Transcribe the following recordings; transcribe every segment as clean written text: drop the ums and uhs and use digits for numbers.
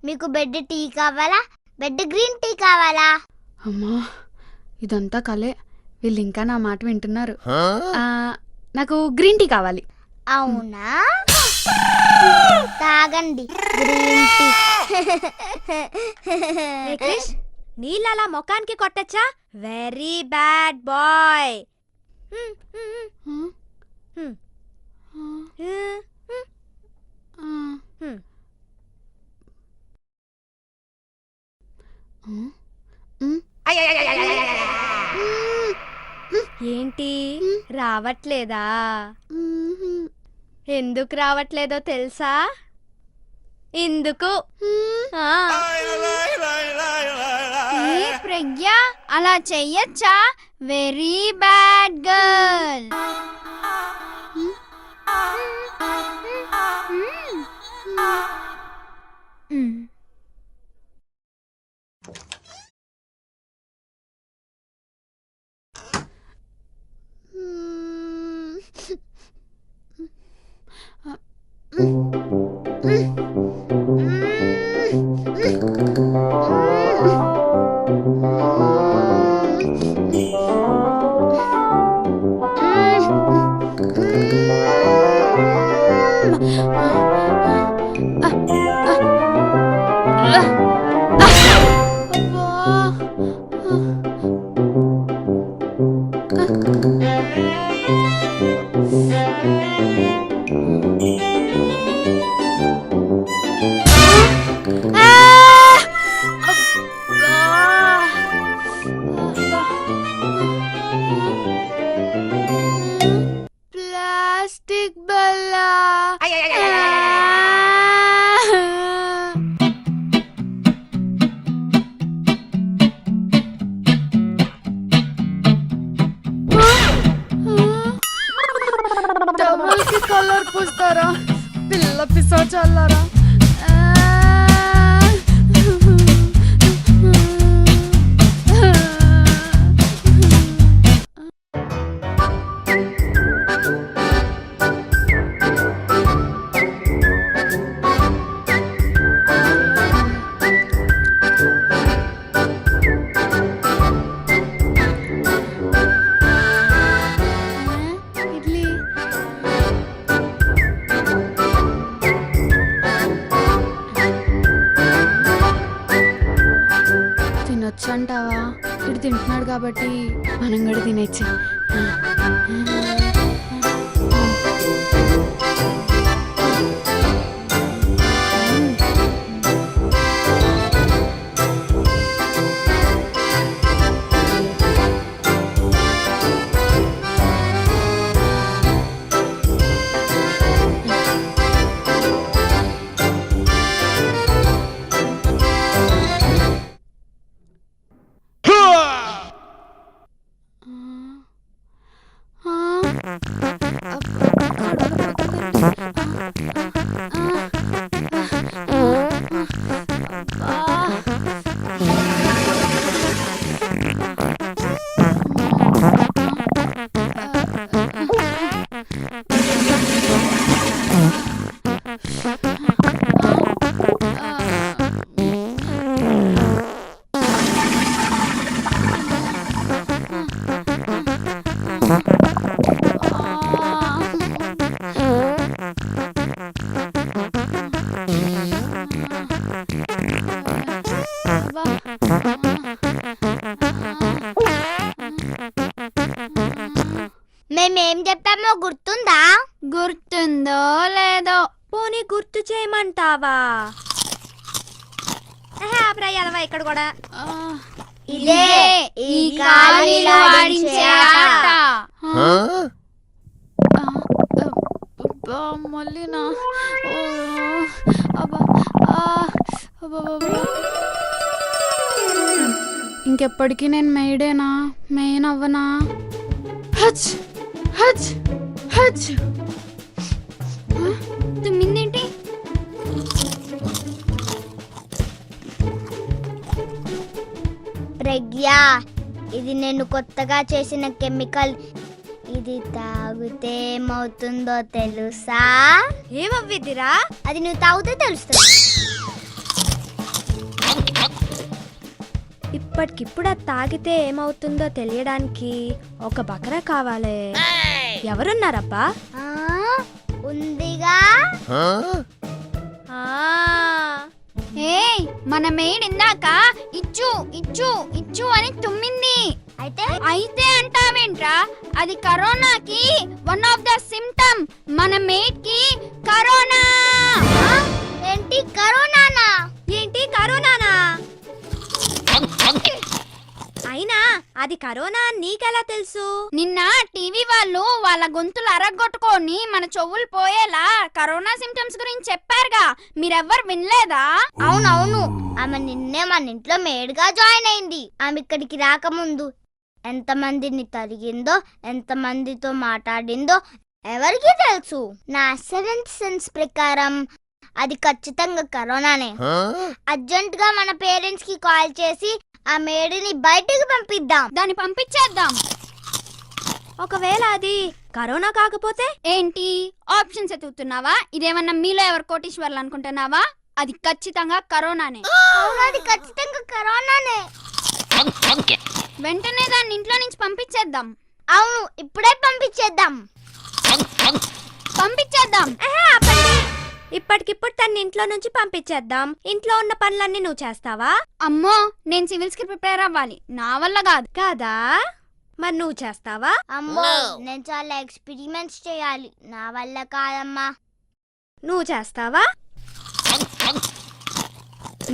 మీకు bed tea కావాలా, bed green tea కావాలా? అమ్మా ఇదంతా కలే, వీళ్ళు ఇంకా నా మాట వింటున్నారు. నాకు గ్రీన్ టీ కావాలి. అవునా, తాగండి గ్రీన్ టీ. నీళ్ళలా ముఖానికి కొట్టచ్చా? Very bad boy. ఏంటి రావట్లేదా? ఎందుకు రావట్లేదో తెలుసా? ఇందుకు. ప్రజ్ఞ అలా చెయ్యొచ్చా? Very bad girl. ప్లాస్టిక్ బల్లా. డబుల్ కి కలర్ పూస్తారా పిల్ల పిశాచాలారా? తినొచ్చంటావా? ఇటు తింటున్నాడు కాబట్టి మనం కూడా తినేచ్చు. మేమేం చెప్పామో గుర్తుందా? గుర్తుందో లేదో పోనీ గుర్తు చేయమంటావా? ఇక్కడ కూడా ఇదే ఈ కాలిలో ఆడించే ఆట. మళ్ళీనా? ఇంకెప్పటికీ నేను మెయిడేనా? మెయిన్ అవ్వనా? హచ్ హచ్ హచ్. తుమ్మిందేంటి? ప్రజ్ఞ, ఇది నేను కొత్తగా చేసిన కెమికల్. ఇది తాగితే ఏమవుతుందో తెలుసా? ఏమవ్విద్దిరా? అది నువ్వు తాగితే తెలుస్తుంది. ఇప్పటికిప్పుడు అది తాగితే ఏమవుతుందో తెలియడానికి ఒక బకరా కావాలే. ఎవరున్నారబ్బా? ఆ, ఉందిగా. ఆ, ఏయ్, మన మెయిడ్ ఇందాక ఇచ్చు ఇచ్చు ఇచ్చు అని తుమ్మింది. అయితే అంటావేంట్రా? అది కరోనాకి వన్ ఆఫ్ ద సిమ్టమ్. మన మెయిడ్ కి కరోనా. ఏంటి కరోనానా? ఏంటి కరోనానా? అయినా అది కరోనా అని నీకెలా తెలుసు? నిన్న టీవీ వాళ్ళు వాళ్ళ గొంతులు అరగొట్టుకొని మన చెవులు పోయేలా కరోనా సిమ్టమ్స్ గురించి చెప్పారుగా, మీరెవ్వరు వినలేదా? అవునవును, ఆమె నిన్నే మన ఇంట్లో మేడ్గా జాయిన్ అయింది. ఆమె ఇక్కడికి రాకముందు ఎంతమందిని తరిగిందో, ఎంతమందితో మాట్లాడిందో ఎవరికి తెలుసు. నా సెవెంత్ సెన్స్ ప్రకారం అది ఖచ్చితంగా కరోనానే. అర్జెంట్ గా మన పేరెంట్స్ కి కాల్ చేసి ఆ మేడిని బయటకు పంపిద్దాం. దాన్ని పంపించేద్దాం. ఒకవేళ అది కరోనా కాకపోతే? ఏంటి ఆప్షన్స్ ఎత్తుతున్నావా? ఇదేమన్నా మీలో ఎవరు కోటీశ్వర్లు అనుకుంటున్నావా? అది ఖచ్చితంగా కరోనానే. అవును, అది ఖచ్చితంగా కరోనానే. వెంటనే దాన్ని ఇంట్లో నుంచి పంపించేద్దాం. అవును, ఇప్పుడే పంపించేద్దాం. పంపించేద్దాం. ఆపండి. ఇప్పటికిప్పుడు తన ఇంట్లో నుంచి పంపించేద్దాం. ఇంట్లో ఉన్న పనులన్నీ నువ్వు చేస్తావా? అమ్మో, నేను సివిల్స్ కి ప్రిపేర్ అవ్వాలి, నా వల్ల కాదు. కాదా? మరి నువ్వు చేస్తావా? అమ్మో, నేను చాలా ఎక్స్పెరిమెంట్స్ చేయాలి, నా వల్ల కాదమ్మా. నువ్వు చేస్తావా?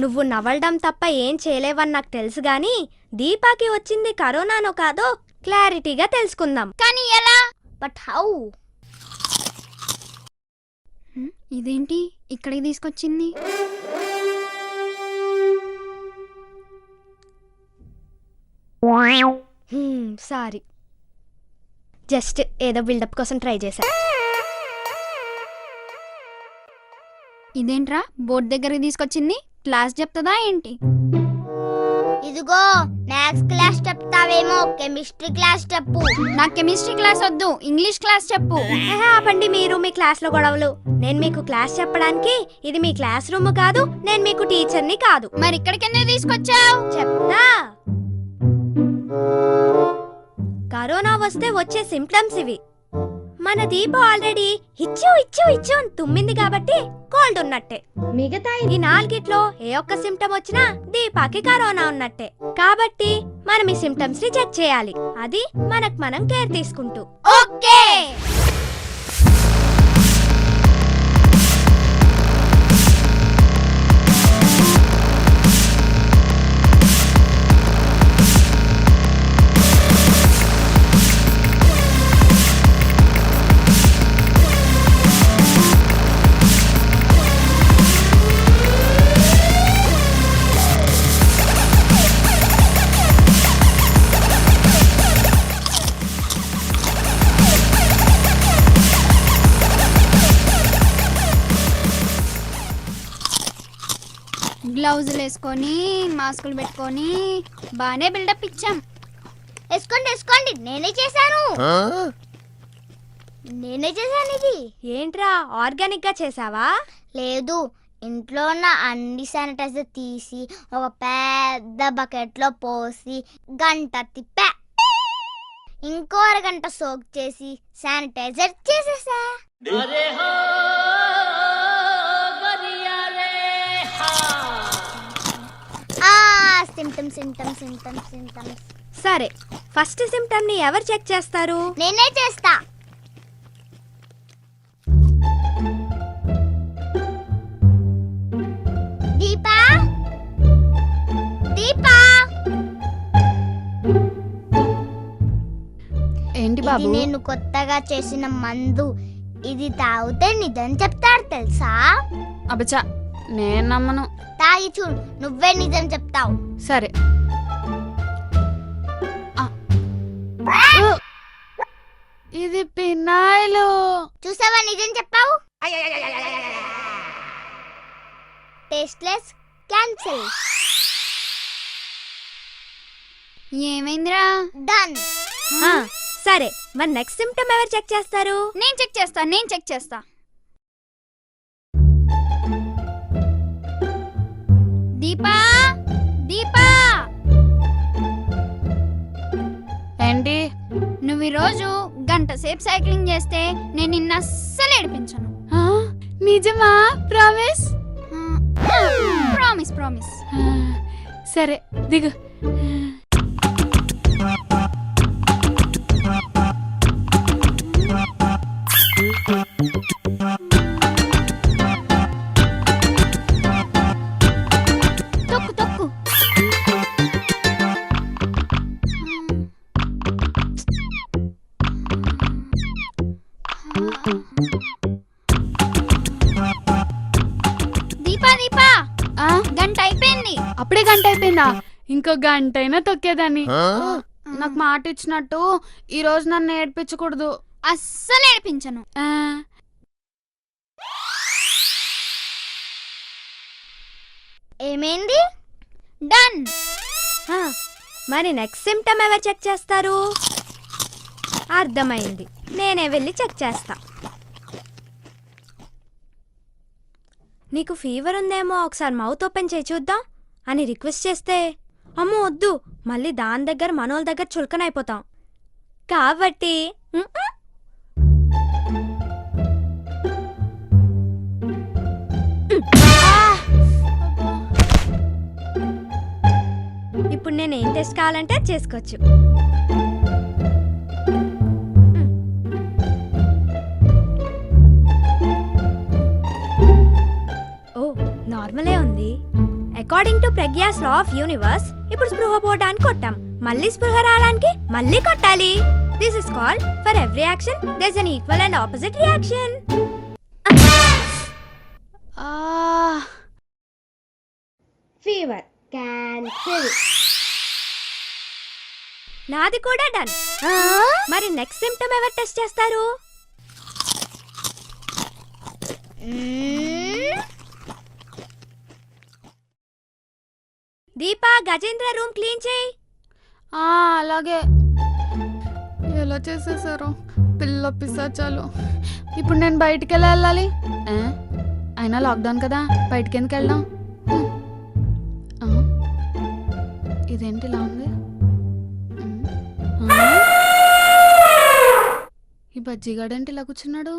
నువ్వు నవ్వడం తప్ప ఏం చేయలేవని నాకు తెలుసు గాని దీపాకి వచ్చింది కరోనానో కాదో క్లారిటీగా తెలుసుకుందాం. కానీ ఎలా? But how? ఇదేంటి ఇక్కడికి తీసుకొచ్చింది? సారీ, జస్ట్ ఏదో బిల్డప్ కోసం ట్రై చేశా. ఇదేంట్రా బోర్డు దగ్గరికి తీసుకొచ్చింది? క్లాస్ చెప్తుందా ఏంటి? ఇదిగో మ్యాథ్స్ క్లాస్ చెప్తావేమో, కెమిస్ట్రీ క్లాస్ చెప్పు. నాకు కెమిస్ట్రీ క్లాస్ వద్దు, ఇంగ్లీష్ క్లాస్ చెప్పు. ఆపండి మీరు మీ క్లాస్ లో గొడవలు. నేను మీకు క్లాస్ చెప్పడానికి ఇది మీ క్లాస్ రూమ్ కాదు, నేను మీకు టీచర్ని కాదు. మరి ఇక్కడికి ఎందుకు తీసుకొచ్చావు? చెప్తా. కరోనా వస్తే వచ్చే సిమ్టమ్స్ ఇవి. మన దీప ఆల్రెడీ ఇచ్చు ఇచ్చు ఇచ్చు అని తుమ్మింది కాబట్టి కోల్డ్ ఉన్నట్టే. మిగతా ఈ నాలుగిట్లో ఏ ఒక్క సిమ్టమ్ వచ్చినా దీపాకి కరోనా ఉన్నట్టే. కాబట్టి మనం ఈ సిమ్టమ్స్ ని చెక్ చేయాలి, అది మనకు మనం కేర్ తీసుకుంటూ. ఓకే. గ్లౌజులు వేసుకొని మాస్కులు పెట్టుకొని బానే బిల్డప్ ఇచ్చాం. వేసుకోండి వేసుకోండి, నేనే చేశాను ఇది. ఏంట్రా ఆర్గానిక్ గా చేసావా? లేదు, ఇంట్లో ఉన్న అన్ని శానిటైజర్ తీసి ఒక పెద్ద బకెట్ లో పోసి గంట తిప్పా. ఇంకో అరగంట సోక్ చేసి శానిటైజర్ చేసేసా. సిమ్టమ్స్. సరే, ఫస్ట్ సిమ్టమ్ ని ఎవరు చెక్ చేస్తారు? నేనే చేస్తా. దీపా, దీపా. ఏంటి బాబు? ఇది నేను కొత్తగా చేసిన మందు. ఇది తాగితే నిజం చెప్తారు తెలుసా? అబచా, నేను నమ్మను. తాగి చూడు, నువ్వే నిజం చెప్తావు. సరే. ఇది పినాయిలు. చూసావా, నిజం చెప్పావు. Tasteless cancel. ఏమైందిరా? డన్. సరే, మరి నెక్స్ట్ సిమ్టమ్ ఎవరు చెక్ చేస్తారు? నేను చెక్ చేస్తా. దీపా, దీపా. ఈరోజు గంట సేపు సైక్లింగ్ చేస్తే నేను నిన్న అస్సలు ఏడిపించను. నిజమా? ప్రామిస్? Promise promise. సరే దిగు. తొక్కు తొక్కు. దీపా దీపా, గంట అయిపోయింది. అప్పుడే గంట అయిపోయిందా? ఇంకో గంట అయినా తొక్కేదాన్ని. నాకు మాట ఇచ్చినట్టు ఈ రోజు నన్ను ఏడ్పించకూడదు. అస్సలు ఏడిపించను. ఏమైంది? డన్. మరి నెక్స్ట్ సిమ్టమ్ ఎవరు చెక్ చేస్తారు? అర్థమైంది, నేనే వెళ్ళి చెక్ చేస్తా. నీకు ఫీవర్ ఉందేమో, ఒకసారి మౌత్ ఓపెన్ చేయి చూద్దాం అని రిక్వెస్ట్ చేస్తే, అమ్మో వద్దు, మళ్ళీ దాని దగ్గర మనోళ్ళ దగ్గర చులకనైపోతాం కాబట్టి ఇప్పుడు నేను ఏం టెస్ట్ కావాలంటే అది చేసుకోవచ్చు. ఓ నార్మలే ఉంది. According to Pragya's law of universe ఇప్పుడు స్పృహ పోవడానికి కొట్టాం, మళ్ళీ స్పృహ రావడానికి మళ్ళీ కొట్టాలి. This is called for every action there is an equal and opposite reaction. Fever cancel. నాది కూడా డన్. మరి నెక్స్ట్ సిమ్టమ్ ఎవరు టెస్ట్ చేస్తారు? దీపా, గజేంద్ర రూమ్ క్లీన్ చేయి. అలాగే. ఎలా చేసేసారు పిల్ల పిశాచాలు. ఇప్పుడు నేను బయటికి ఎలా వెళ్ళాలి? అయినా లాక్డౌన్ కదా, బయటికి ఎందుకు వెళ్దాం? ఇదేంటి ఇలా ఉంది? ఈ బజ్జీగాడేంటి ఇలా కూర్చున్నాడు?